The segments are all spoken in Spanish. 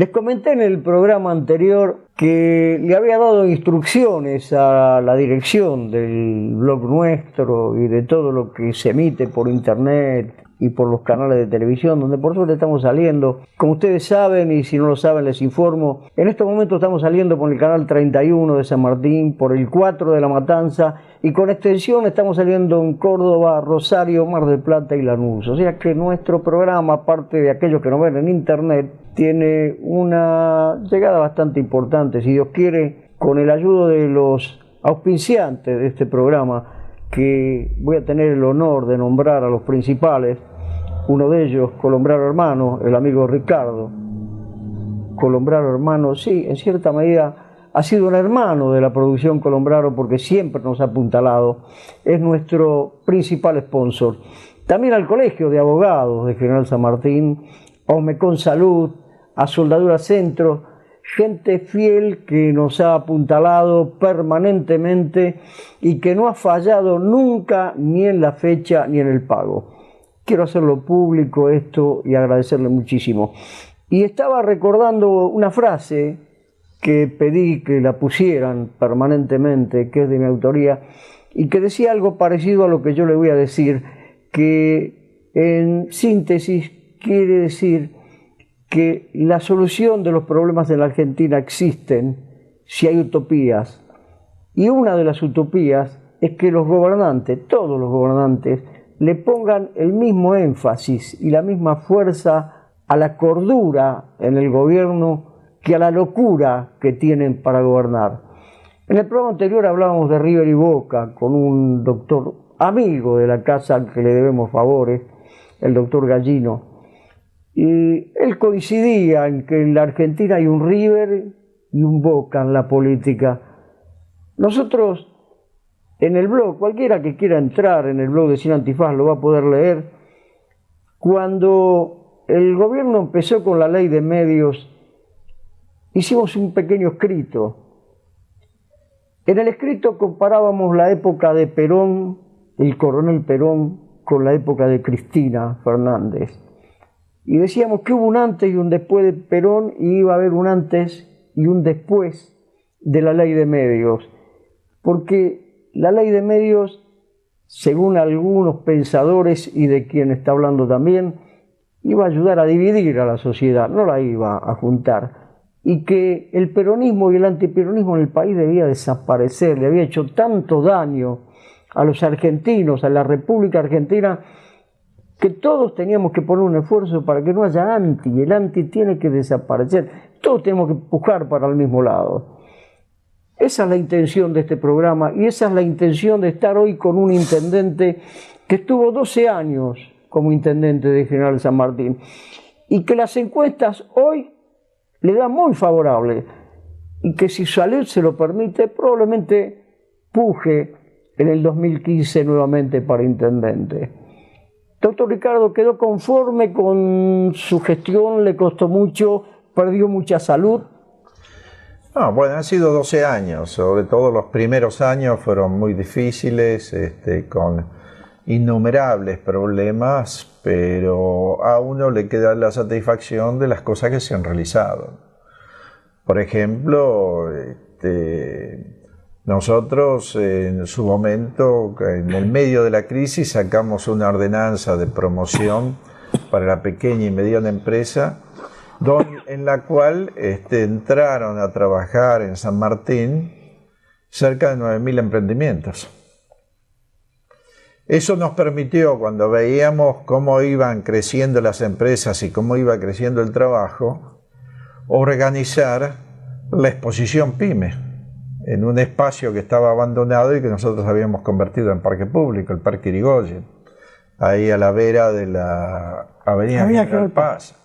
Les comenté en el programa anterior que le había dado instrucciones a la dirección del blog nuestro y de todo lo que se emite por internet y por los canales de televisión, donde por suerte estamos saliendo. Como ustedes saben, y si no lo saben les informo, en estos momentos estamos saliendo por el canal 31 de San Martín, por el 4 de La Matanza, y con extensión estamos saliendo en Córdoba, Rosario, Mar del Plata y Lanús. O sea que nuestro programa, aparte de aquellos que nos ven en internet, tiene una llegada bastante importante, si Dios quiere, con el ayudo de los auspiciantes de este programa, que voy a tener el honor de nombrar a los principales. Uno de ellos, Colombraro Hermano, el amigo Ricardo. Colombraro Hermano, sí, en cierta medida ha sido un hermano de la producción Colombraro porque siempre nos ha apuntalado. Es nuestro principal sponsor. También al Colegio de Abogados de General San Martín, a Omecon Salud, a Soldadura Centro, gente fiel que nos ha apuntalado permanentemente y que no ha fallado nunca ni en la fecha ni en el pago. Quiero hacerlo público esto y agradecerle muchísimo. Y estaba recordando una frase que pedí que la pusieran permanentemente, que es de mi autoría, y que decía algo parecido a lo que yo le voy a decir, que en síntesis quiere decir que la solución de los problemas de la Argentina existen si hay utopías. Y una de las utopías es que los gobernantes, todos los gobernantes, le pongan el mismo énfasis y la misma fuerza a la cordura en el gobierno que a la locura que tienen para gobernar. En el programa anterior hablábamos de River y Boca con un doctor amigo de la casa al que le debemos favores, el doctor Gallino. Y él coincidía en que en la Argentina hay un River y un Boca en la política. Nosotros en el blog, cualquiera que quiera entrar en el blog de Sin Antifaz lo va a poder leer, cuando el gobierno empezó con la ley de medios, hicimos un pequeño escrito. En el escrito comparábamos la época de Perón, el coronel Perón, con la época de Cristina Fernández. Y decíamos que hubo un antes y un después de Perón y iba a haber un antes y un después de la ley de medios. Porque la ley de medios, según algunos pensadores y de quien está hablando también, iba a ayudar a dividir a la sociedad, no la iba a juntar. Y que el peronismo y el antiperonismo en el país debía desaparecer, le había hecho tanto daño a los argentinos, a la República Argentina, que todos teníamos que poner un esfuerzo para que no haya anti, y el anti tiene que desaparecer, todos tenemos que empujar para el mismo lado. Esa es la intención de este programa y esa es la intención de estar hoy con un intendente que estuvo 12 años como intendente de General San Martín y que las encuestas hoy le dan muy favorable y que si salud se lo permite probablemente puje en el 2015 nuevamente para intendente. Doctor Ricardo, ¿quedó conforme con su gestión? ¿Le costó mucho? ¿Perdió mucha salud? No, bueno, han sido 12 años, sobre todo los primeros años fueron muy difíciles, con innumerables problemas, pero a uno le queda la satisfacción de las cosas que se han realizado. Por ejemplo, nosotros en su momento, en el medio de la crisis, sacamos una ordenanza de promoción para la pequeña y mediana empresa, en la cual entraron a trabajar en San Martín cerca de 9.000 emprendimientos. Eso nos permitió, cuando veíamos cómo iban creciendo las empresas y cómo iba creciendo el trabajo, organizar la exposición PYME en un espacio que estaba abandonado y que nosotros habíamos convertido en parque público, el Parque Irigoyen, ahí a la vera de la Avenida General Paz.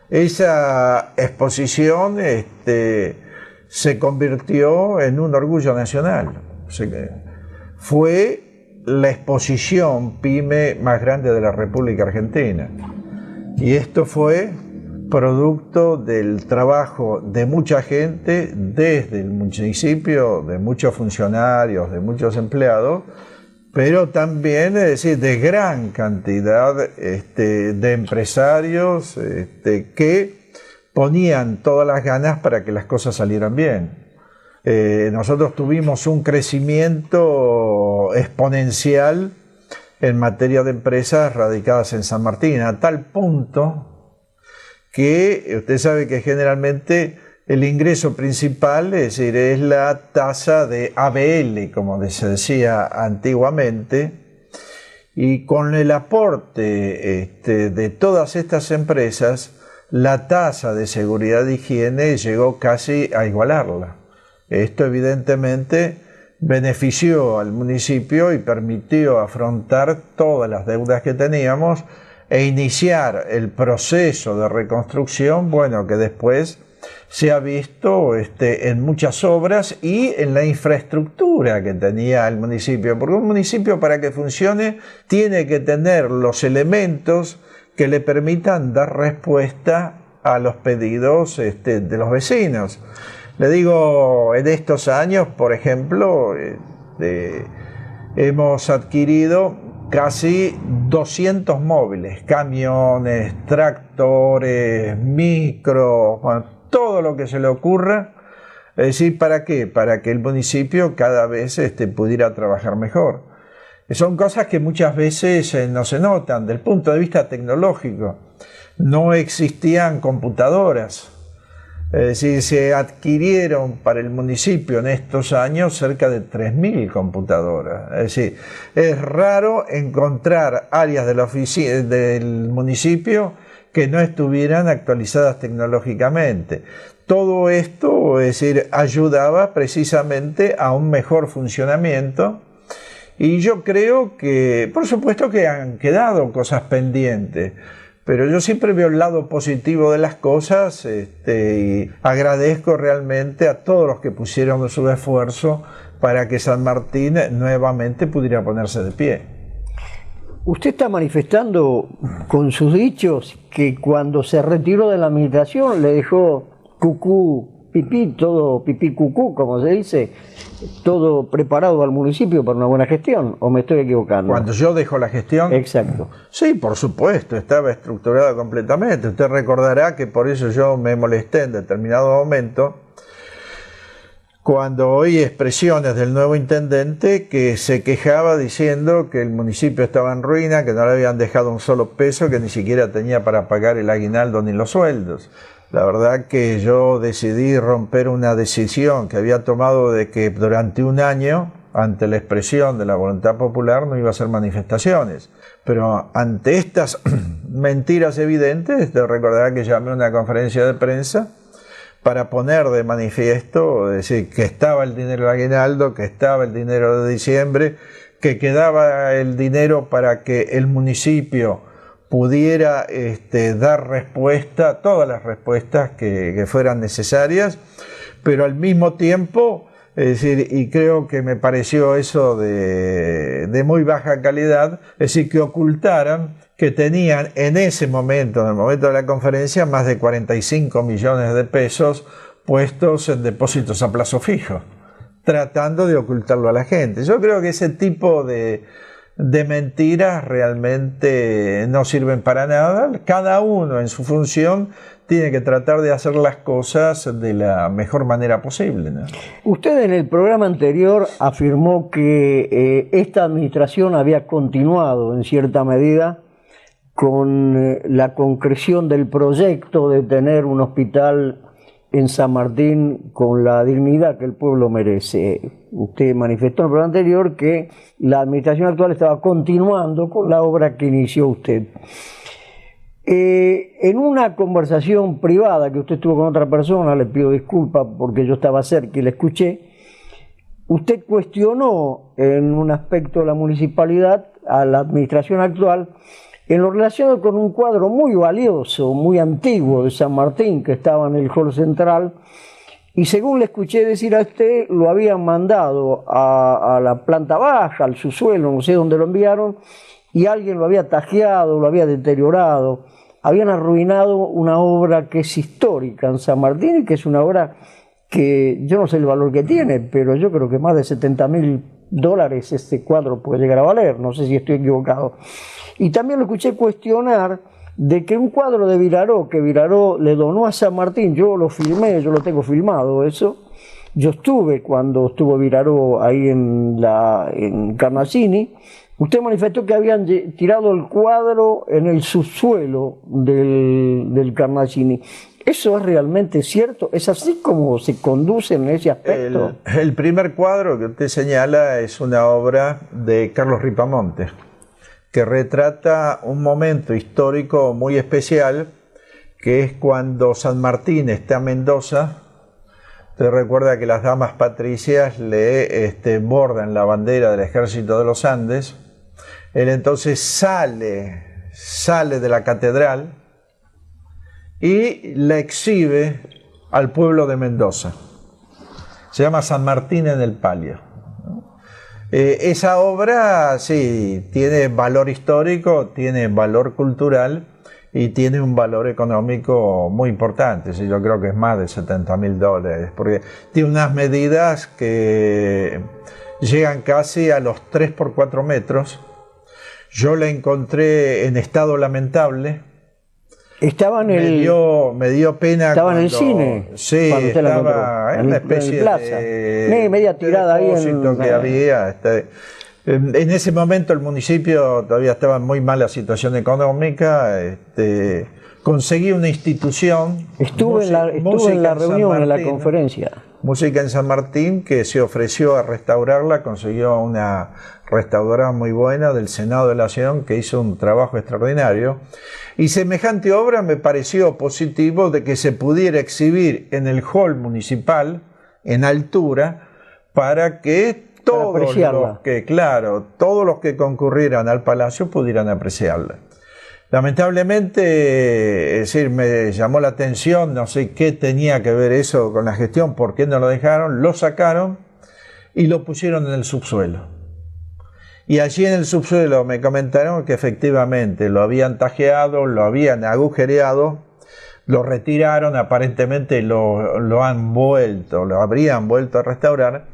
Esa exposición se convirtió en un orgullo nacional. Fue la exposición PYME más grande de la República Argentina. Y esto fue producto del trabajo de mucha gente desde el municipio, de muchos funcionarios, de muchos empleados, pero también, es decir, de gran cantidad de empresarios que ponían todas las ganas para que las cosas salieran bien. Nosotros tuvimos un crecimiento exponencial en materia de empresas radicadas en San Martín, a tal punto que usted sabe que generalmente el ingreso principal, es decir, es la tasa de ABL, como se decía antiguamente, y con el aporte de todas estas empresas, la tasa de seguridad y higiene llegó casi a igualarla. Esto evidentemente benefició al municipio y permitió afrontar todas las deudas que teníamos e iniciar el proceso de reconstrucción, bueno, que después se ha visto en muchas obras y en la infraestructura que tenía el municipio, porque un municipio, para que funcione, tiene que tener los elementos que le permitan dar respuesta a los pedidos de los vecinos. Le digo, en estos años, por ejemplo, hemos adquirido casi 200 móviles, camiones, tractores, micros, bueno, todo lo que se le ocurra. Es decir, ¿para qué? Para que el municipio cada vez pudiera trabajar mejor. Son cosas que muchas veces no se notan desde el punto de vista tecnológico. No existían computadoras. Es decir, se adquirieron para el municipio en estos años cerca de 3.000 computadoras. Es decir, es raro encontrar áreas de la del municipio que no estuvieran actualizadas tecnológicamente. Todo esto, es decir, ayudaba precisamente a un mejor funcionamiento, y yo creo que, por supuesto que han quedado cosas pendientes, pero yo siempre veo el lado positivo de las cosas, y agradezco realmente a todos los que pusieron su esfuerzo para que San Martín nuevamente pudiera ponerse de pie. Usted está manifestando con sus dichos que cuando se retiró de la administración le dejó cucú, pipí, todo pipí cucú, como se dice, todo preparado al municipio para una buena gestión, ¿o me estoy equivocando? Cuando yo dejo la gestión... Exacto. Sí, por supuesto, estaba estructurada completamente. Usted recordará que por eso yo me molesté en determinado momento cuando oí expresiones del nuevo intendente que se quejaba diciendo que el municipio estaba en ruina, que no le habían dejado un solo peso, que ni siquiera tenía para pagar el aguinaldo ni los sueldos. La verdad que yo decidí romper una decisión que había tomado de que durante un año, ante la expresión de la voluntad popular, no iba a hacer manifestaciones. Pero ante estas mentiras evidentes, te recordará que llamé a una conferencia de prensa para poner de manifiesto, es decir, que estaba el dinero del aguinaldo, que estaba el dinero de diciembre, que quedaba el dinero para que el municipio pudiera dar respuesta, todas las respuestas que fueran necesarias, pero al mismo tiempo, es decir, y creo que me pareció eso de muy baja calidad, es decir, que ocultaran que tenían en ese momento, en el momento de la conferencia, más de 45 millones de pesos puestos en depósitos a plazo fijo, tratando de ocultarlo a la gente. Yo creo que ese tipo de mentiras realmente no sirven para nada. Cada uno en su función tiene que tratar de hacer las cosas de la mejor manera posible, ¿no? Usted en el programa anterior afirmó que esta administración había continuado en cierta medida con la concreción del proyecto de tener un hospital en San Martín con la dignidad que el pueblo merece. Usted manifestó en el programa anterior que la administración actual estaba continuando con la obra que inició usted. En una conversación privada que usted tuvo con otra persona, le pido disculpas porque yo estaba cerca y le escuché, usted cuestionó en un aspecto de la municipalidad a la administración actual en lo relacionado con un cuadro muy valioso, muy antiguo de San Martín, que estaba en el hall central, y según le escuché decir a usted, lo habían mandado a la planta baja, al subsuelo, no sé dónde lo enviaron, y alguien lo había tajeado, lo había deteriorado, habían arruinado una obra que es histórica en San Martín, y que es una obra que yo no sé el valor que tiene, pero yo creo que más de $70.000 este cuadro puede llegar a valer, no sé si estoy equivocado. Y también lo escuché cuestionar de que un cuadro de Vilaró, que Vilaró le donó a San Martín, yo lo filmé, yo lo tengo filmado eso, yo estuve cuando estuvo Vilaró ahí en Carnacini, usted manifestó que habían tirado el cuadro en el subsuelo del Carnacini. ¿Eso es realmente cierto? ¿Es así como se conduce en ese aspecto? El primer cuadro que usted señala es una obra de Carlos Ripamonte, que retrata un momento histórico muy especial, que es cuando San Martín está en Mendoza. Usted recuerda que las damas patricias le bordan la bandera del Ejército de los Andes. Él entonces sale de la catedral y la exhibe al pueblo de Mendoza. Se llama San Martín en el Palio. Esa obra sí tiene valor histórico, tiene valor cultural y tiene un valor económico muy importante. Sí, yo creo que es más de $70.000, porque tiene unas medidas que llegan casi a los 3 por 4 metros. Yo la encontré en estado lamentable. Estaba en me dio pena. Estaba en el cine. Sí, cuando usted estaba en una especie de media tirada ahí que había. En ese momento el municipio todavía estaba en muy mala situación económica. Conseguí una institución. Estuve en la reunión, en la conferencia. Música en San Martín, que se ofreció a restaurarla, consiguió una restauradora muy buena del Senado de la Nación, que hizo un trabajo extraordinario. Y semejante obra me pareció positivo de que se pudiera exhibir en el hall municipal, en altura, para que todos los que concurrieran al palacio pudieran apreciarla. Lamentablemente, es decir, me llamó la atención, no sé qué tenía que ver eso con la gestión, por qué no lo dejaron, lo sacaron y lo pusieron en el subsuelo. Y allí en el subsuelo me comentaron que efectivamente lo habían tajeado, lo habían agujereado, lo retiraron, aparentemente lo habrían vuelto a restaurar,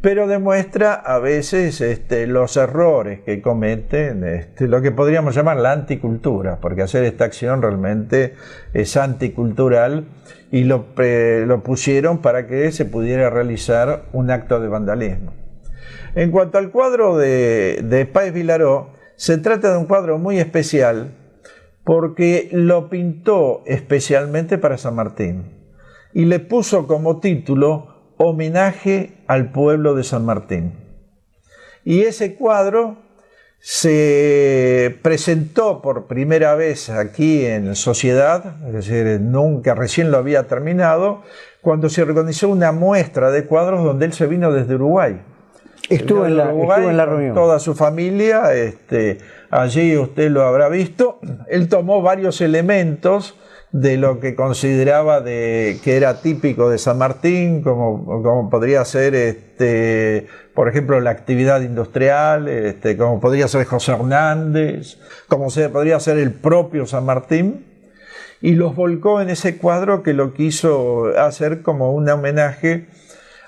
pero demuestra a veces los errores que cometen, lo que podríamos llamar la anticultura, porque hacer esta acción realmente es anticultural, y lo pusieron para que se pudiera realizar un acto de vandalismo. En cuanto al cuadro de Páez Vilaró, se trata de un cuadro muy especial porque lo pintó especialmente para San Martín y le puso como título Homenaje al pueblo de San Martín. Y ese cuadro se presentó por primera vez aquí en Sociedad, es decir, recién lo había terminado, cuando se organizó una muestra de cuadros donde él se vino desde Uruguay. Estuvo en la reunión. Toda su familia, allí usted lo habrá visto. Él tomó varios elementos de lo que consideraba que era típico de San Martín, como podría ser, por ejemplo, la actividad industrial, como podría ser José Hernández, como podría ser el propio San Martín, y los volcó en ese cuadro que lo quiso hacer como un homenaje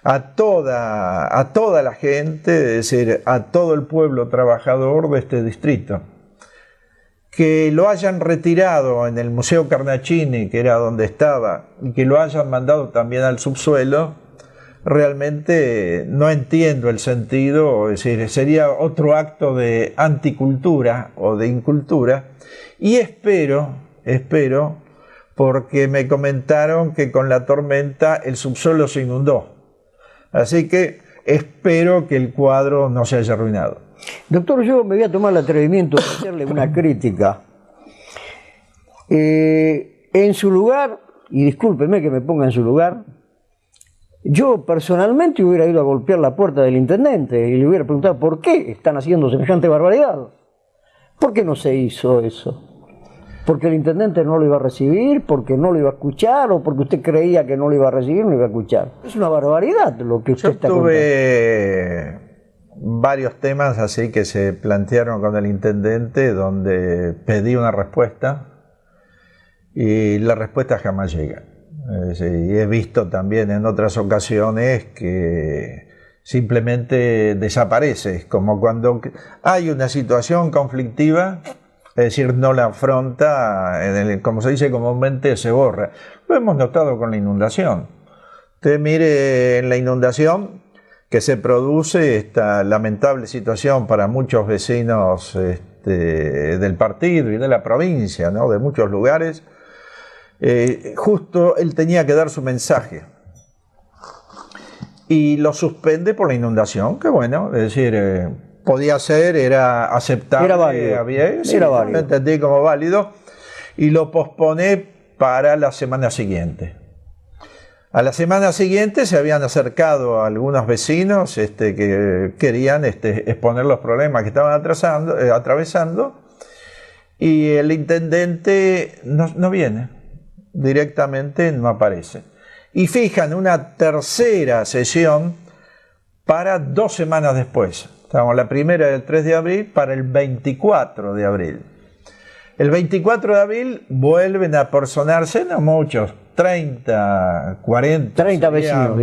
a toda la gente, es decir, a todo el pueblo trabajador de este distrito. Que lo hayan retirado en el Museo Carnacini, que era donde estaba, y que lo hayan mandado también al subsuelo, realmente no entiendo el sentido, es decir, sería otro acto de anticultura o de incultura, y espero, porque me comentaron que con la tormenta el subsuelo se inundó. Así que espero que el cuadro no se haya arruinado. Doctor, yo me voy a tomar el atrevimiento de hacerle una crítica. En su lugar, y discúlpeme que me ponga en su lugar, yo personalmente hubiera ido a golpear la puerta del intendente y le hubiera preguntado por qué están haciendo semejante barbaridad. ¿Por qué no se hizo eso? ¿Porque el intendente no lo iba a recibir? ¿Porque no lo iba a escuchar? ¿O porque usted creía que no lo iba a recibir, no lo iba a escuchar? Es una barbaridad lo que usted está contando. Tuve varios temas así que se plantearon con el intendente, donde pedí una respuesta y la respuesta jamás llega. Y he visto también en otras ocasiones que simplemente desaparece, como cuando hay una situación conflictiva, Es decir, no la afronta, como se dice comúnmente, se borra. Lo hemos notado con la inundación. Usted mire en la inundación que se produce esta lamentable situación para muchos vecinos del partido y de la provincia, ¿no? De muchos lugares. Justo él tenía que dar su mensaje y lo suspende por la inundación, que bueno, es decir, podía ser, era aceptable, era válido, era válido. Lo entendí como válido, y lo pospone para la semana siguiente. A la semana siguiente se habían acercado a algunos vecinos que querían exponer los problemas que estaban atravesando, y el intendente no viene, directamente no aparece. Y fijan una tercera sesión para 2 semanas después. Estamos la primera del 3 de abril para el 24 de abril. El 24 de abril vuelven a personarse, no muchos, 30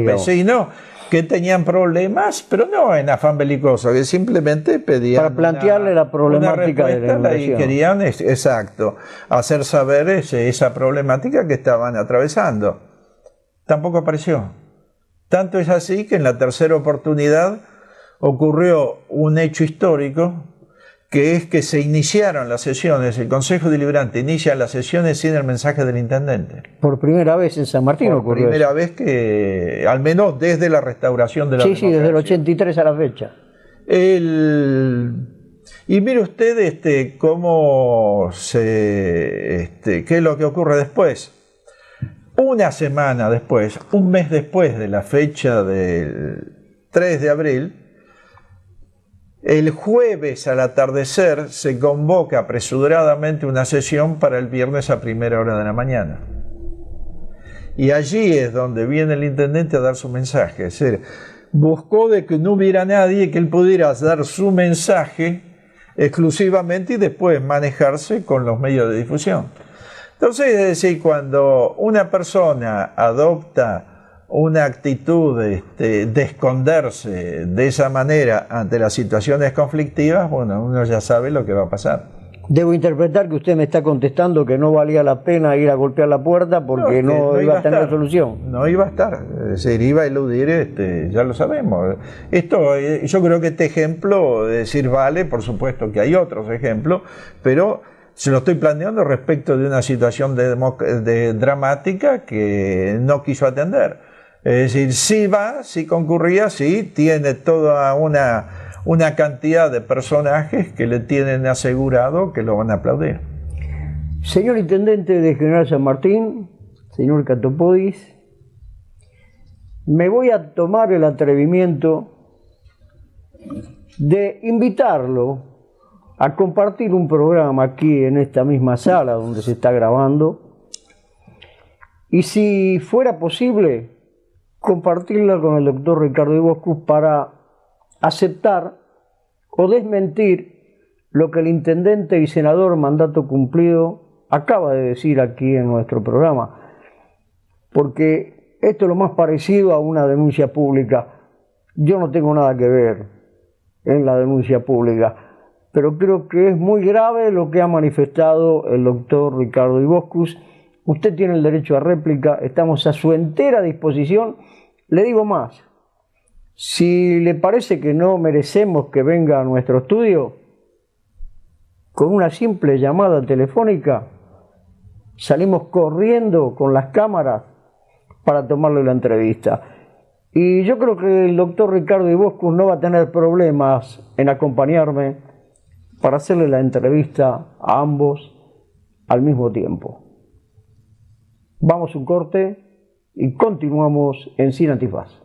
vecinos que tenían problemas, pero no en afán belicoso, que simplemente pedían para plantearle la problemática de la inundación. Y querían, exacto, hacer saber esa problemática que estaban atravesando. Tampoco apareció. Tanto es así que en la tercera oportunidad ocurrió un hecho histórico, que es que se iniciaron las sesiones, el Consejo Deliberante inicia las sesiones sin el mensaje del intendente. Por primera vez en San Martín ocurrió eso. Por primera vez que, al menos desde la restauración de la democracia. Sí, desde el 83 a la fecha. Y mire usted cómo qué es lo que ocurre después. Una semana después, un mes después de la fecha del 3 de abril, el jueves al atardecer se convoca apresuradamente una sesión para el viernes a primera hora de la mañana. Y allí es donde viene el intendente a dar su mensaje. Es decir, buscó de que no hubiera nadie, que él pudiera dar su mensaje exclusivamente y después manejarse con los medios de difusión. Entonces, es decir, cuando una persona adopta una actitud de esconderse de esa manera ante las situaciones conflictivas, bueno, uno ya sabe lo que va a pasar. Debo interpretar que usted me está contestando que no valía la pena ir a golpear la puerta porque no iba a tener solución. No iba a estar, es decir, iba a eludir, ya lo sabemos. Esto, yo creo que este ejemplo, de decir, vale, por supuesto que hay otros ejemplos, pero se lo estoy planteando respecto de una situación dramática que no quiso atender. Es decir, sí concurría, sí tiene toda una cantidad de personajes que le tienen asegurado que lo van a aplaudir. Señor Intendente de General San Martín, señor Catopodis, me voy a tomar el atrevimiento de invitarlo a compartir un programa aquí en esta misma sala donde se está grabando, y si fuera posible compartirla con el doctor Ricardo Iboscus para aceptar o desmentir lo que el intendente y senador mandato cumplido acaba de decir aquí en nuestro programa, porque esto es lo más parecido a una denuncia pública. Yo no tengo nada que ver en la denuncia pública, pero creo que es muy grave lo que ha manifestado el doctor Ricardo Iboscus. Usted tiene el derecho a réplica, estamos a su entera disposición. Le digo más, si le parece que no merecemos que venga a nuestro estudio, con una simple llamada telefónica salimos corriendo con las cámaras para tomarle la entrevista. Y yo creo que el doctor Ricardo Iboscus no va a tener problemas en acompañarme para hacerle la entrevista a ambos al mismo tiempo. Vamos a un corte y continuamos en Sin Antifaz.